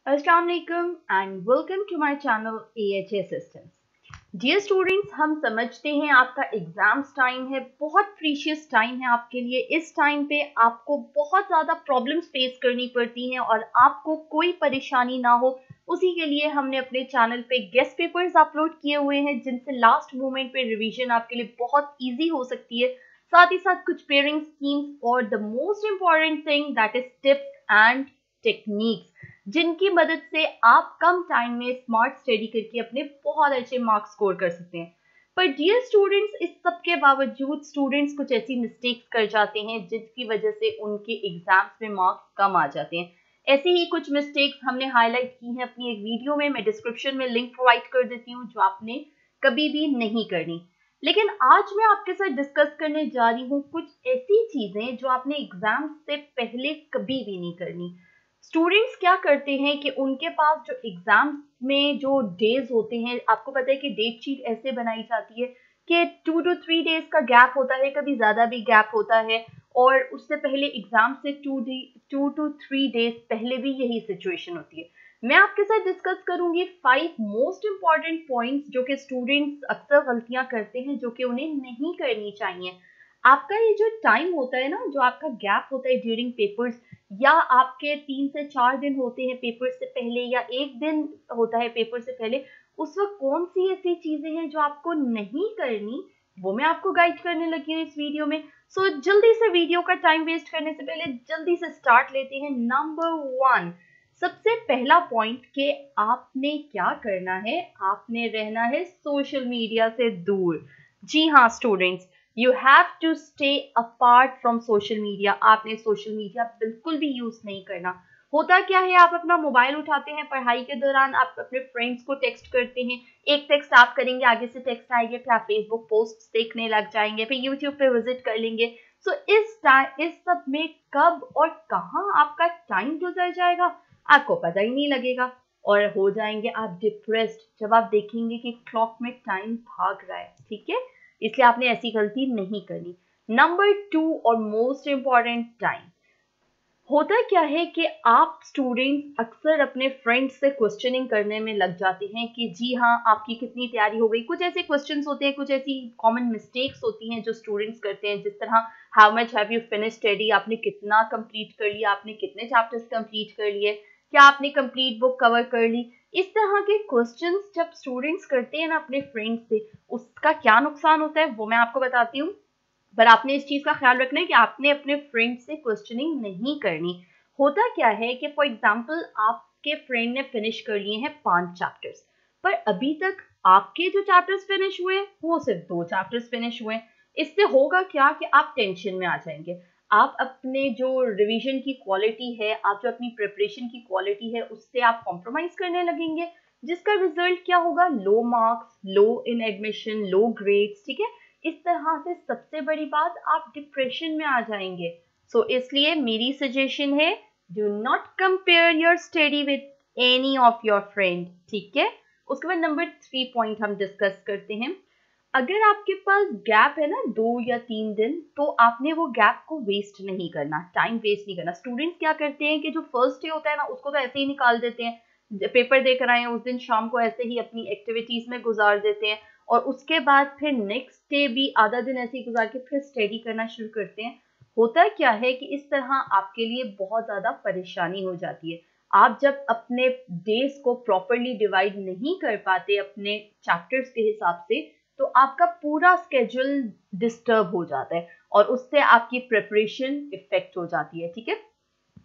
अस्सलाम वालेकुम and welcome to my channel AHA Systems। Dear students, हम समझते हैं आपका एग्जाम्स टाइम है, बहुत प्रीशियस टाइम है आपके लिए। इस टाइम पे आपको बहुत ज़्यादा प्रॉब्लम्स फेस करनी पड़ती हैं और आपको कोई परेशानी ना हो, उसी के लिए हमने अपने चैनल पे गेस्ट पेपर्स अपलोड किए हुए हैं जिनसे लास्ट मोमेंट पे रिवीजन आपके लिए बहुत ईजी हो सकती है। साथ ही साथ कुछ पेयरिंग स्कीम्स और the most important thing that is tips and techniques जिनकी मदद से आप कम टाइम में स्मार्ट स्टडी करके अपने बहुत अच्छे मार्क्स स्कोर कर सकते हैं। पर डियर स्टूडेंट्स, इस सब के बावजूद स्टूडेंट्स कुछ ऐसी मिस्टेक्स कर जाते हैं जिसकी वजह से उनके एग्जाम्स में मार्क्स कम आ जाते हैं। ऐसी ही कुछ मिस्टेक्स हमने हाईलाइट की हैं अपनी एक वीडियो में। मैं डिस्क्रिप्शन में लिंक प्रोवाइड कर देती हूँ जो आपने कभी भी नहीं करनी। लेकिन आज मैं आपके साथ डिस्कस करने जा रही हूँ कुछ ऐसी चीजें जो आपने एग्जाम से पहले कभी भी नहीं करनी। स्टूडेंट्स क्या करते हैं कि उनके पास जो एग्जाम में जो डेज होते हैं, आपको पता है कि डेट शीट ऐसे बनाई जाती है कि 2 to 3 डेज का गैप होता है, कभी ज्यादा भी गैप होता है। और उससे पहले एग्जाम से 2 to 3 डेज पहले भी यही सिचुएशन होती है। मैं आपके साथ डिस्कस करूंगी 5 मोस्ट इंपॉर्टेंट पॉइंट्स जो कि स्टूडेंट्स अक्सर गलतियां करते हैं, जो कि उन्हें नहीं करनी चाहिए। आपका ये जो टाइम होता है ना, जो आपका गैप होता है ड्यूरिंग पेपर्स, या आपके 3 से 4 दिन होते हैं पेपर से पहले, या एक दिन होता है पेपर से पहले, उस वक्त कौन सी ऐसी चीजें हैं जो आपको नहीं करनी, वो मैं आपको गाइड करने लगी हूँ इस वीडियो में। सो जल्दी से वीडियो का टाइम वेस्ट करने से पहले जल्दी से स्टार्ट लेते हैं। नंबर 1, सबसे पहला पॉइंट कि आपने क्या करना है, आपने रहना है सोशल मीडिया से दूर। जी हाँ students, you have to stay apart from social media. आपने सोशल मीडिया बिल्कुल भी यूज नहीं करना। होता क्या है, आप अपना मोबाइल उठाते हैं पढ़ाई के दौरान, आप अपने फ्रेंड्स को टेक्स्ट करते हैं, एक टेक्स्ट आप करेंगे, आगे से टेक्स्ट आएंगे, फिर आप फेसबुक पोस्ट देखने लग जाएंगे, फिर यूट्यूब पे विजिट कर लेंगे। सो इस सब में कब और कहाँ आपका टाइम गुजर जाएगा आपको पता ही नहीं लगेगा, और हो जाएंगे आप डिप्रेस्ड जब आप देखेंगे कि क्लॉक में टाइम भाग रहा है। ठीक है, इसलिए आपने ऐसी गलती नहीं करनी। नंबर 2 और मोस्ट इंपॉर्टेंट, टाइम। होता क्या है कि आप स्टूडेंट्स अक्सर अपने फ्रेंड्स से क्वेश्चनिंग करने में लग जाते हैं कि जी हाँ आपकी कितनी तैयारी हो गई। कुछ ऐसे क्वेश्चंस होते हैं, कुछ ऐसी कॉमन मिस्टेक्स होती हैं जो स्टूडेंट्स करते हैं, जिस तरह how much have you finish study, आपने कितना कंप्लीट कर लिया, आपने कितने चैप्टर्स कंप्लीट कर लिए, क्या आपने कंप्लीट बुक कवर कर ली। इस तरह के क्वेश्चंस जब स्टूडेंट्स करते हैं ना अपने फ्रेंड्स से, उसका क्या नुकसान होता है वो मैं आपको बताती हूँ। पर आपने इस चीज का ख्याल रखना है कि आपने अपने फ्रेंड से क्वेश्चनिंग नहीं करनी। होता क्या है कि फॉर एग्जाम्पल आपके फ्रेंड ने फिनिश कर लिए हैं 5 चैप्टर्स, पर अभी तक आपके जो चैप्टर्स फिनिश हुए वो सिर्फ 2 चैप्टर्स फिनिश हुए। इससे होगा क्या कि आप टेंशन में आ जाएंगे। आप अपने जो रिवीजन की क्वालिटी है, आप जो अपनी प्रिपरेशन की क्वालिटी है, उससे आप कॉम्प्रोमाइज करने लगेंगे, जिसका रिजल्ट क्या होगा, लो मार्क्स, लो इन एडमिशन, लो ग्रेड्स। ठीक है, इस तरह से सबसे बड़ी बात, आप डिप्रेशन में आ जाएंगे। इसलिए मेरी सजेशन है, do not compare your study with any of your friend. ठीक है, उसके बाद नंबर 3 पॉइंट हम डिस्कस करते हैं। अगर आपके पास गैप है ना 2 या 3 दिन, तो आपने वो गैप को वेस्ट नहीं करना, टाइम वेस्ट नहीं करना। स्टूडेंट्स क्या करते हैं कि जो फर्स्ट डे होता है ना, उसको तो ऐसे ही निकाल देते हैं, पेपर देकर आए हैं उस दिन शाम को ऐसे ही अपनी एक्टिविटीज में गुजार देते हैं, और उसके बाद फिर नेक्स्ट डे भी आधा दिन ऐसे ही गुजार के फिर स्टडी करना शुरू करते हैं। होता क्या है कि इस तरह आपके लिए बहुत ज्यादा परेशानी हो जाती है। आप जब अपने डेज को प्रॉपरली डिवाइड नहीं कर पाते अपने चैप्टर्स के हिसाब से, तो आपका पूरा स्केड्यूल डिस्टर्ब हो जाता है और उससे आपकी प्रिपरेशन इफेक्ट हो जाती है। ठीक है,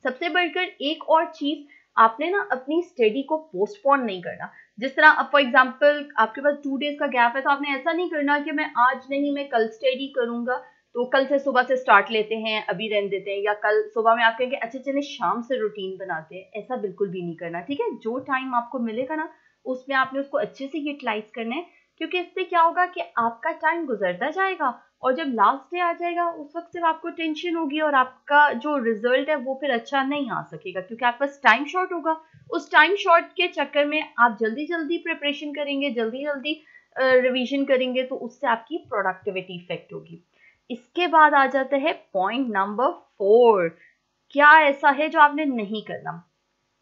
सबसे बढ़कर एक और चीज, आपने ना अपनी स्टडी को पोस्टपोन नहीं करना। जिस तरह अब फॉर एग्जांपल आपके पास 2 डेज का गैप है, तो आपने ऐसा नहीं करना कि मैं आज नहीं मैं कल स्टडी करूंगा, तो कल से सुबह से स्टार्ट लेते हैं, अभी रहने देते हैं, या कल सुबह में आप कहेंगे अच्छा चलिए शाम से रूटीन बनाते हैं। ऐसा बिल्कुल भी नहीं करना। ठीक है, जो टाइम आपको मिलेगा ना, उसमें आपने उसको अच्छे से यूटिलाइज करना है, क्योंकि इससे क्या होगा कि आपका टाइम गुजरता जाएगा और जब लास्ट डे आ जाएगा उस वक्त सिर्फ आपको टेंशन होगी और आपका जो रिजल्ट है वो फिर अच्छा नहीं आ सकेगा, क्योंकि आपके पास टाइम शॉर्ट होगा। उस टाइम शॉर्ट के चक्कर में आप जल्दी जल्दी प्रिपरेशन करेंगे, जल्दी जल्दी रिवीजन करेंगे, तो उससे आपकी प्रोडक्टिविटी इफेक्ट होगी। इसके बाद आ जाता है पॉइंट नंबर 4, क्या ऐसा है जो आपने नहीं करना।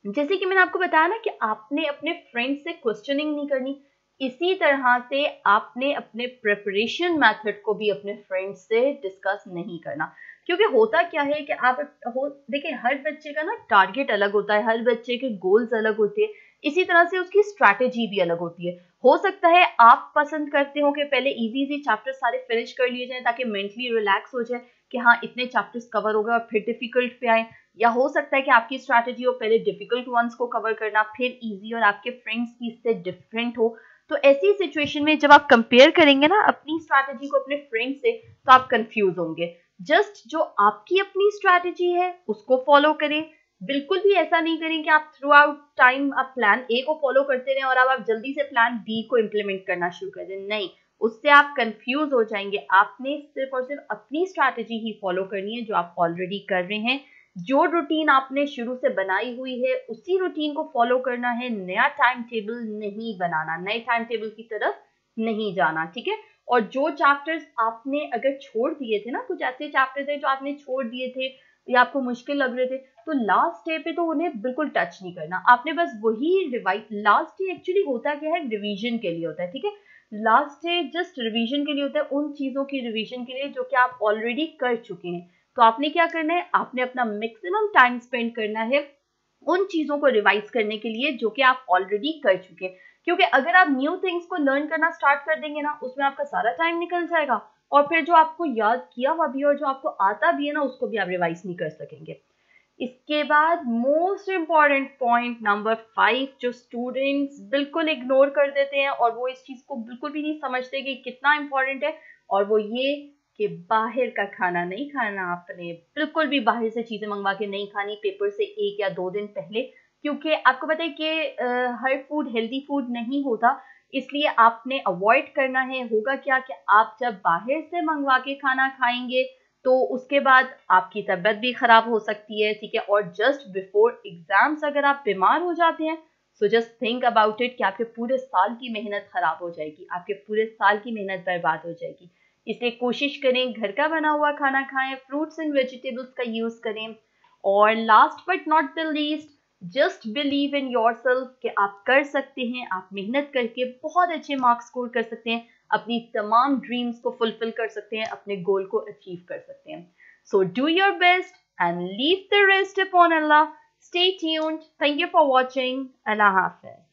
जैसे कि मैंने आपको बताया ना कि आपने अपने फ्रेंड से क्वेश्चनिंग नहीं करनी, इसी तरह से आपने अपने प्रिपरेशन मेथड को भी अपने फ्रेंड से डिस्कस नहीं करना। क्योंकि होता क्या है कि आप देखिए, हर बच्चे का ना टारगेट अलग होता है, हर बच्चे के गोल्स अलग होते हैं, इसी तरह से उसकी स्ट्रैटेजी भी अलग होती है। हो सकता है आप पसंद करते हो कि पहले इजी इजी चैप्टर सारे फिनिश कर लिए जाए ताकि मेंटली रिलैक्स हो जाए कि हाँ इतने चैप्टर्स कवर हो गए और फिर डिफिकल्ट पे आए, या हो सकता है कि आपकी स्ट्रैटेजी हो पहले डिफिकल्ट वंस को कवर करना फिर इजी, और आपके फ्रेंड्स की इससे डिफरेंट हो। तो ऐसी सिचुएशन में जब आप कंपेयर करेंगे ना अपनी स्ट्रैटेजी को अपने फ्रेंड से, तो आप कंफ्यूज होंगे। जस्ट जो आपकी अपनी स्ट्रैटेजी है उसको फॉलो करें। बिल्कुल भी ऐसा नहीं करें कि आप थ्रू आउट टाइम आप प्लान ए को फॉलो करते रहें और अब आप जल्दी से प्लान बी को इम्प्लीमेंट करना शुरू कर दें। नहीं, उससे आप कंफ्यूज हो जाएंगे। आपने सिर्फ और सिर्फ अपनी स्ट्रैटेजी ही फॉलो करनी है जो आप ऑलरेडी कर रहे हैं। जो रूटीन आपने शुरू से बनाई हुई है उसी रूटीन को फॉलो करना है, नया टाइम टेबल नहीं बनाना, नए टाइम टेबल की तरफ नहीं जाना, ठीक है। और जो चैप्टर्स आपने अगर छोड़ दिए थे ना, कुछ ऐसे चैप्टर्स हैं जो आपने छोड़ दिए थे या आपको मुश्किल लग रहे थे, तो लास्ट डे पे तो उन्हें बिल्कुल टच नहीं करना। आपने बस वही रिवाइज, लास्ट डे एक्चुअली होता क्या है, रिवीजन के लिए होता है, ठीक है। लास्ट डे जस्ट रिवीजन के लिए होता है, उन चीजों की रिवीजन के लिए जो कि आप ऑलरेडी कर चुके हैं। तो आपने क्या करना है, आपने अपना मैक्सिमम टाइम स्पेंड करना है उन चीजों को रिवाइज करने के लिए जो कि आप ऑलरेडी कर चुके हैं। क्योंकि अगर आप न्यू थिंग्स को लर्न करना स्टार्ट कर देंगे ना, उसमें आपका सारा टाइम निकल जाएगा और फिर जो आपको याद किया हुआ भी और जो आपको आता भी है ना, उसको भी आप रिवाइज नहीं कर सकेंगे। इसके बाद मोस्ट इंपॉर्टेंट पॉइंट नंबर 5 जो स्टूडेंट्स बिल्कुल इग्नोर कर देते हैं और वो इस चीज को बिल्कुल भी नहीं समझते कि कितना इंपॉर्टेंट है, और वो ये कि बाहर का खाना नहीं खाना। आपने बिल्कुल भी बाहर से चीजें मंगवा के नहीं खानी पेपर से 1 या 2 दिन पहले, क्योंकि आपको पता है कि हर फूड हेल्दी फूड नहीं होता, इसलिए आपने अवॉइड करना है। होगा क्या कि आप जब बाहर से मंगवा के खाना खाएंगे तो उसके बाद आपकी तबीयत भी खराब हो सकती है, ठीक है। और जस्ट बिफोर एग्जाम्स अगर आप बीमार हो जाते हैं, so just think about it कि आपके पूरे साल की मेहनत खराब हो जाएगी, आपके पूरे साल की मेहनत बर्बाद हो जाएगी। इसलिए कोशिश करें घर का बना हुआ खाना खाएं, फ्रूट्स एंड वेजिटेबल्स का यूज करें। और last but not the least, just believe in yourself कि आप कर सकते हैं, आप मेहनत करके बहुत अच्छे मार्क्स स्कोर कर सकते हैं, अपनी तमाम ड्रीम्स को फुलफिल कर सकते हैं, अपने गोल को अचीव कर सकते हैं। So do your best and leave the rest upon Allah. Stay tuned. Thank you for watching. Allah Hafiz.